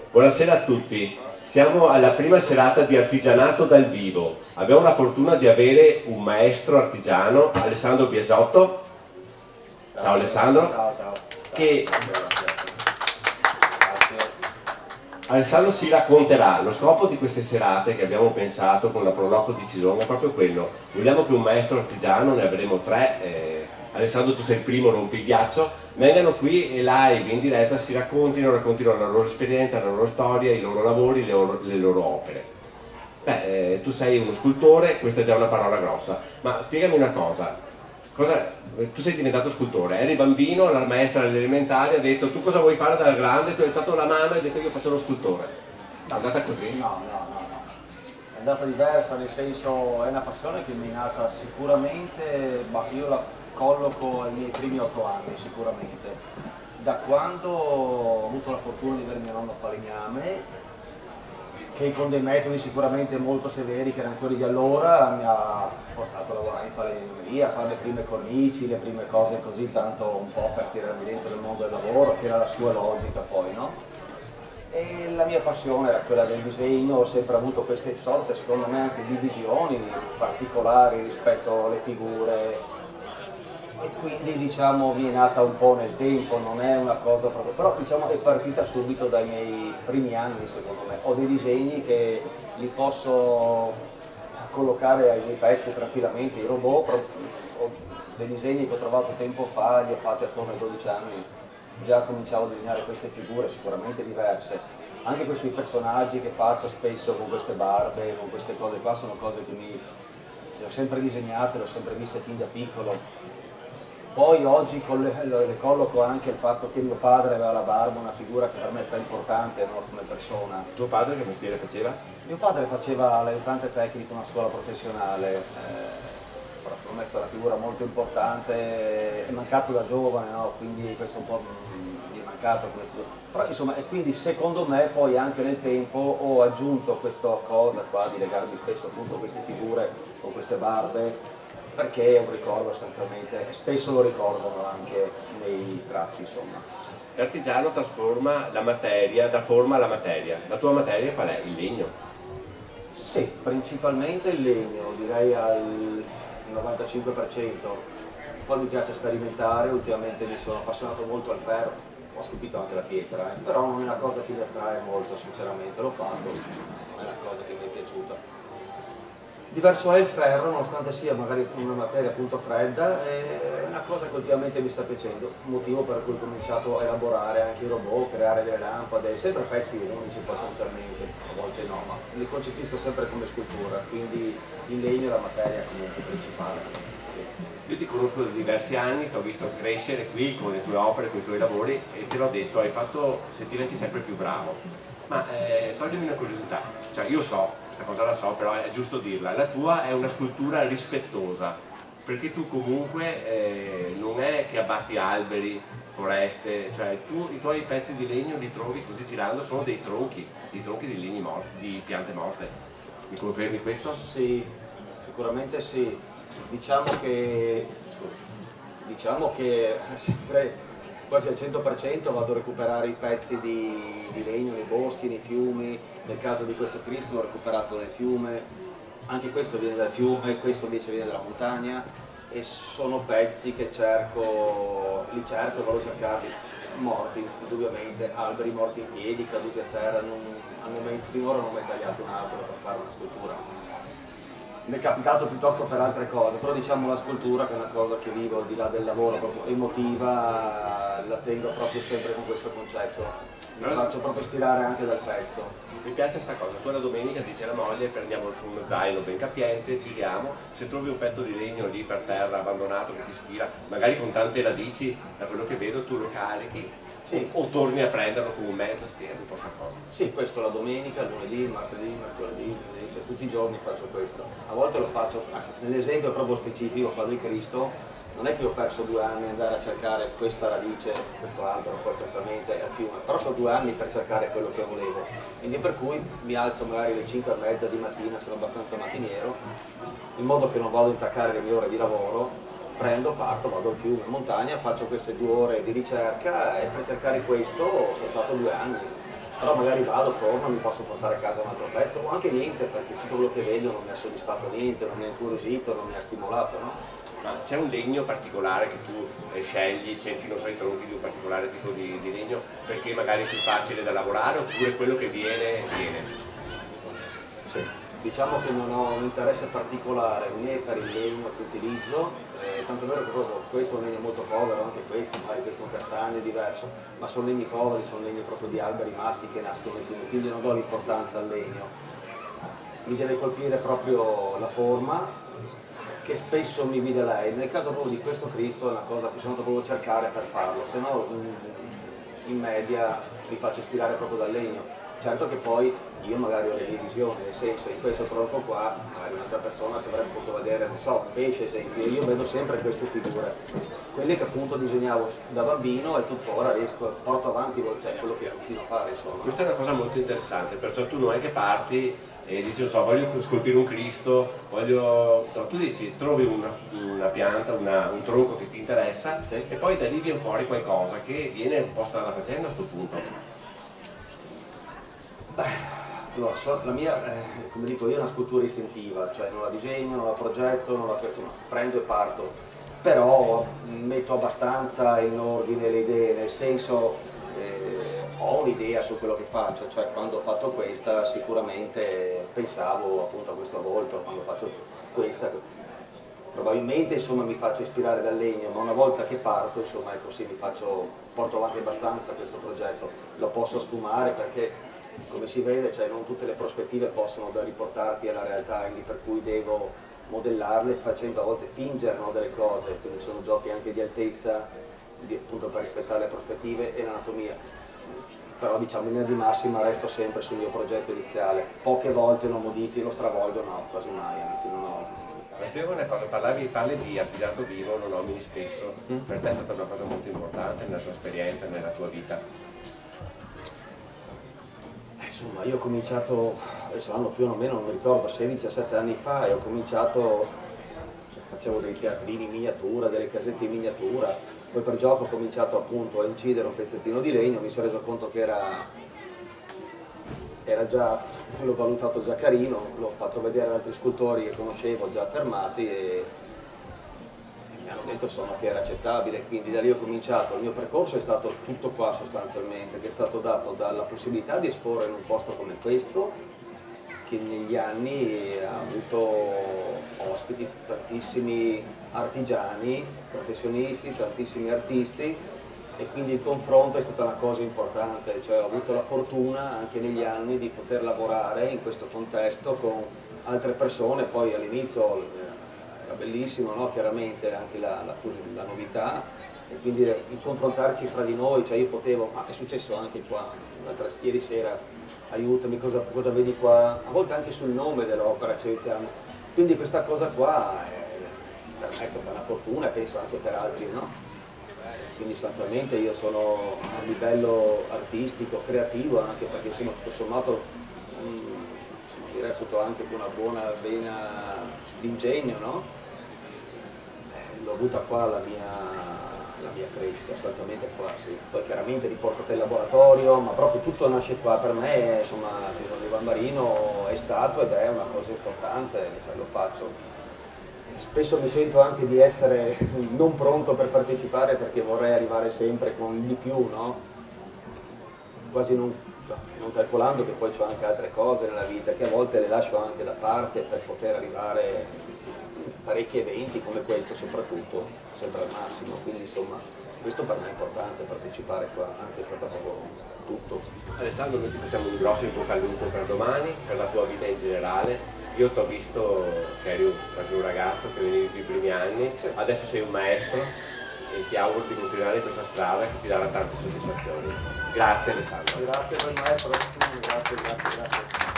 Buonasera a tutti, siamo alla prima serata di artigianato dal vivo. Abbiamo la fortuna di avere un maestro artigiano, Alessandro Biasotto. Ciao Alessandro. Ciao. Che Alessandro si racconterà. Lo scopo di queste serate che abbiamo pensato con la Proloco di Cison è proprio quello. Vogliamo che un maestro artigiano, ne avremo tre, Alessandro tu sei il primo, rompi il ghiaccio, vengano qui e live in diretta si raccontino la loro esperienza, la loro storia, i loro lavori, le loro opere. Tu sei uno scultore, questa è già una parola grossa, ma spiegami una cosa. Tu sei diventato scultore, eri bambino, la maestra alle elementari ha detto tu cosa vuoi fare da grande, tu hai alzato la mano e hai detto io faccio lo scultore. È andata così? No. È andata diversa, nel senso è una passione che mi è nata sicuramente, ma io la colloco ai miei primi 8 anni sicuramente. Da quando ho avuto la fortuna di vedere mio nonno falegname, che con dei metodi sicuramente molto severi che erano quelli di allora, mi ha portato a lavorare in falegnameria, a fare le prime cornici, le prime cose così, tanto un po' per tirarmi dentro il mondo del lavoro, che era la sua logica poi, no? E la mia passione era quella del disegno, ho sempre avuto queste sorte, secondo me, anche di visioni particolari rispetto alle figure, e quindi diciamo mi è nata un po' nel tempo, non è una cosa proprio, però diciamo è partita subito dai miei primi anni secondo me. Ho dei disegni che li posso collocare ai miei pezzi tranquillamente, i robot, ho dei disegni che ho trovato tempo fa, li ho fatti attorno ai 12 anni, già cominciavo a disegnare queste figure sicuramente diverse. Anche questi personaggi che faccio spesso con queste barbe, con queste cose qua, sono cose che le ho sempre disegnate, le ho sempre viste fin da piccolo. Poi oggi le colloco anche il fatto che mio padre aveva la barba, una figura che per me è importante, no, come persona. Tuo padre che mestiere faceva? Mio padre faceva l'aiutante tecnico in una scuola professionale, per me è stata una figura molto importante, è mancato da giovane, no? Quindi questo un po' mi è mancato come figura. Però insomma, e quindi secondo me poi anche nel tempo ho aggiunto questa cosa qua di legarmi spesso appunto a queste figure con queste barbe, perché è un ricordo sostanzialmente, e spesso lo ricordano anche nei tratti, insomma. L'artigiano trasforma la materia, dà forma alla materia. La tua materia qual è? Il legno? Sì, principalmente il legno, direi al 95%. Poi mi piace sperimentare, ultimamente mi sono appassionato molto al ferro, ho scolpito anche la pietra, però non è una cosa che mi attrae molto, sinceramente, l'ho fatto, non è una cosa che mi è piaciuta. Diverso è il ferro, nonostante sia magari una materia appunto fredda, è una cosa che ultimamente mi sta piacendo, motivo per cui ho cominciato a elaborare anche i robot, creare delle lampade, sempre pezzi unici poi sostanzialmente, a volte no, ma li concepisco sempre come scultura, quindi il legno è la materia comunque principale. Sì. Io ti conosco da diversi anni, ti ho visto crescere qui con le tue opere, con i tuoi lavori e te l'ho detto, hai fatto, se diventi sempre più bravo. Ma toglimi una curiosità, cioè io so, questa cosa la so, però è giusto dirla, la tua è una scultura rispettosa, perché tu comunque non è che abbatti alberi, foreste, cioè tu i tuoi pezzi di legno li trovi così girando, sono dei tronchi di legni morti, di piante morte. Mi confermi questo? Sì, sicuramente sì. Diciamo che sempre quasi al 100% vado a recuperare i pezzi di legno nei boschi, nei fiumi. Nel caso di questo Cristo l'ho recuperato nel fiume, anche questo viene dal fiume, questo invece viene dalla montagna, e sono pezzi che vado a cercarli morti, indubbiamente, alberi morti in piedi, caduti a terra, finora non ho mai tagliato un albero per fare una scultura. Mi è capitato piuttosto per altre cose, però diciamo la scultura, che è una cosa che vivo al di là del lavoro, proprio emotiva, la tengo proprio sempre con questo concetto. Mi faccio proprio ispirare anche dal pezzo. Mi piace questa cosa, tu la domenica dici alla moglie prendiamo su uno zaino ben capiente, giriamo, se trovi un pezzo di legno lì per terra abbandonato che ti ispira, magari con tante radici, da quello che vedo tu lo carichi, sì, o torni a prenderlo con un mezzo, spiegami un po' questa cosa. Sì, questo la domenica, lunedì, martedì, mercoledì, cioè tutti i giorni faccio questo. A volte lo faccio, nell'esempio proprio specifico, quello di Cristo, non è che ho perso 2 anni ad andare a cercare questa radice, questo albero, poi sostanzialmente al fiume, però sono 2 anni per cercare quello che volevo. Quindi per cui mi alzo magari alle 5:30 di mattina, sono abbastanza mattiniero, in modo che non vado a intaccare le mie ore di lavoro, prendo, parto, vado al fiume, in montagna, faccio queste 2 ore di ricerca e per cercare questo sono stato 2 anni. però magari vado, torno, mi posso portare a casa un altro pezzo, o anche niente, perché tutto quello che vedo non mi ha soddisfatto niente, non mi ha incuriosito, non mi ha stimolato, no? Ma c'è un legno particolare che tu scegli, cerchi, non so, i tronchi di un particolare tipo di legno, perché magari è più facile da lavorare, oppure quello che viene, viene? Sì. Diciamo che non ho un interesse particolare né per il legno che utilizzo, tanto è vero che proprio questo è un legno molto povero, anche questo, magari questo è un castagno diverso, ma sono legni poveri, sono legni proprio di alberi matti che nascono in fiume, quindi non do l'importanza al legno. Mi deve colpire proprio la forma, che spesso mi guida lei. Nel caso proprio di questo Cristo è una cosa che sono andato proprio a cercare per farlo, se no in media mi faccio ispirare proprio dal legno. Certo che poi io magari ho le mie visioni, nel senso in questo tronco qua, magari un'altra persona ci avrebbe potuto vedere, non so, un pesce esempio, io vedo sempre queste figure, quelle che appunto disegnavo da bambino e tuttora porto avanti, cioè quello che continuo a fare insomma. Questa è una cosa molto interessante, perciò tu non è che parti e dici, non so, voglio scolpire un Cristo, voglio... No, tu dici, trovi una pianta, un tronco che ti interessa, Sì. E poi da lì viene fuori qualcosa che viene un po' strada facendo a questo punto. Allora, la mia, come dico io, è una scultura istintiva, cioè non la disegno, non la progetto, non la insomma, prendo e parto, però metto abbastanza in ordine le idee, nel senso ho un'idea su quello che faccio, cioè quando ho fatto questa sicuramente pensavo appunto a questo volto, quando faccio questa probabilmente insomma mi faccio ispirare dal legno, ma una volta che parto insomma ecco sì, porto avanti abbastanza questo progetto, lo posso sfumare perché come si vede, cioè, non tutte le prospettive possono riportarti alla realtà, quindi per cui devo modellarle facendo a volte fingere delle cose, quindi sono giochi anche di altezza, appunto per rispettare le prospettive e l'anatomia. Però diciamo in linea di massima resto sempre sul mio progetto iniziale, poche volte lo modifico, lo stravolgo, no, quasi mai, anzi non ho. Ma spiego una cosa, parli di artigianato vivo, lo nomini spesso, per te è stata una cosa molto importante nella tua esperienza, nella tua vita. Insomma, io ho cominciato, adesso l'anno più o meno, non mi ricordo, 16-17 anni fa e ho cominciato, facevo dei teatrini in miniatura, delle casette in miniatura, poi per gioco ho cominciato appunto a incidere un pezzettino di legno, mi sono reso conto che era già, l'ho valutato già carino, l'ho fatto vedere ad altri scultori che conoscevo già affermati e mi hanno detto insomma che era accettabile, quindi da lì ho cominciato. Il mio percorso è stato tutto qua sostanzialmente, che è stato dato dalla possibilità di esporre in un posto come questo, che negli anni ha avuto ospiti tantissimi artigiani, professionisti, tantissimi artisti e quindi il confronto è stata una cosa importante, cioè ho avuto la fortuna anche negli anni di poter lavorare in questo contesto con altre persone, poi all'inizio era bellissimo, no? Chiaramente anche la novità e quindi il confrontarci fra di noi, cioè io potevo, ma è successo anche qua, ieri sera, aiutami, cosa vedi qua, a volte anche sul nome dell'opera ci aiutiamo, quindi questa cosa qua per me è stata una fortuna e penso anche per altri, no? Quindi sostanzialmente io sono a livello artistico, creativo anche perché insomma tutto sommato mi reputo anche con una buona vena d'ingegno, no? L'ho avuta qua la mia crescita, sostanzialmente qua, sì. Poi chiaramente riportate il laboratorio, ma proprio tutto nasce qua, per me insomma il Bambarino è stato ed è una cosa importante, cioè, lo faccio. Spesso mi sento anche di essere non pronto per partecipare perché vorrei arrivare sempre con il di più, no? Quasi non calcolando che poi c'ho anche altre cose nella vita che a volte le lascio anche da parte per poter arrivare a parecchi eventi come questo soprattutto, sempre al massimo, quindi insomma questo per me è importante partecipare qua, anzi è stato proprio tutto. Alessandro, noi ti facciamo un grosso in bocca al lupo per domani, per la tua vita in generale. Io ti ho visto che eri un ragazzo che venivi i primi anni, adesso sei un maestro e ti auguro di continuare in questa strada che ti darà tante soddisfazioni. Grazie Alessandro. Grazie per il maestro, grazie.